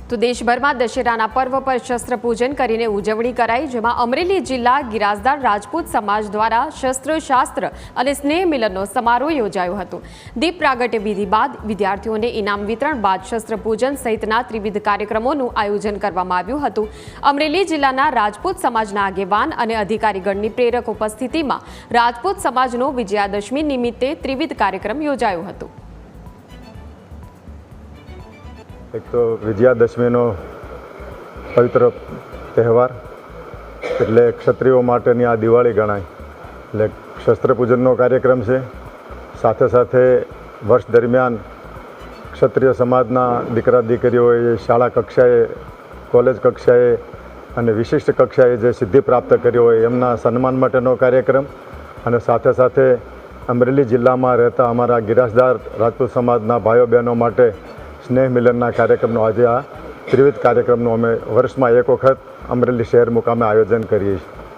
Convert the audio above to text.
તો દેશભરમાં દશેરાના પર્વ પર શસ્ત્ર પૂજન કરીને ઉજવણી કરાઈ, જેમાં અમરેલી જિલ્લા ગિરાસદાર રાજપૂત સમાજ દ્વારા શસ્ત્ર શાસ્ત્ર અને સ્નેહ મિલનનો સમારોહ યોજાયો હતો। દીપ પ્રાગટ્ય વિધિ બાદ વિદ્યાર્થીઓને ઇનામ વિતરણ બાદ શસ્ત્ર પૂજન સહિતના ત્રિવિધ કાર્યક્રમોનું આયોજન કરવામાં આવ્યું હતું। અમરેલી જિલ્લાના રાજપૂત સમાજના આગેવાન અને અધિકારીગણની પ્રેરક ઉપસ્થિતિમાં રાજપૂત સમાજનો વિજયાદશમી નિમિત્તે ત્રિવિધ કાર્યક્રમ યોજાયો હતો। एक तो विजयादशमीનો पवित्र तहेवार એટલે ક્ષત્રિયો માટેની આ દિવાળી ગણાય। એટલે શસ્ત્ર પૂજનનો કાર્યક્રમ છે। સાથે સાથે વર્ષ દરમિયાન ક્ષત્રિય સમાજના દીકરા દીકરીઓએ શાળા કક્ષાએ, કોલેજ કક્ષાએ અને વિશિષ્ટ કક્ષાએ જે સિદ્ધિ પ્રાપ્ત કરી હોય એમના સન્માન માટેનો કાર્યક્રમ અને સાથે સાથે અમરેલી જિલ્લામાં રહેતા અમારા ગિરાસદાર રાજપૂત સમાજના ભાઈઓ બહેનો માટે સ્નેહ મિલનના કાર્યક્રમનો આજે આ ત્રિવિધ કાર્યક્રમનું અમે વર્ષમાં એક વખત અમરેલી શહેર મુકામે આયોજન કરીએ છીએ।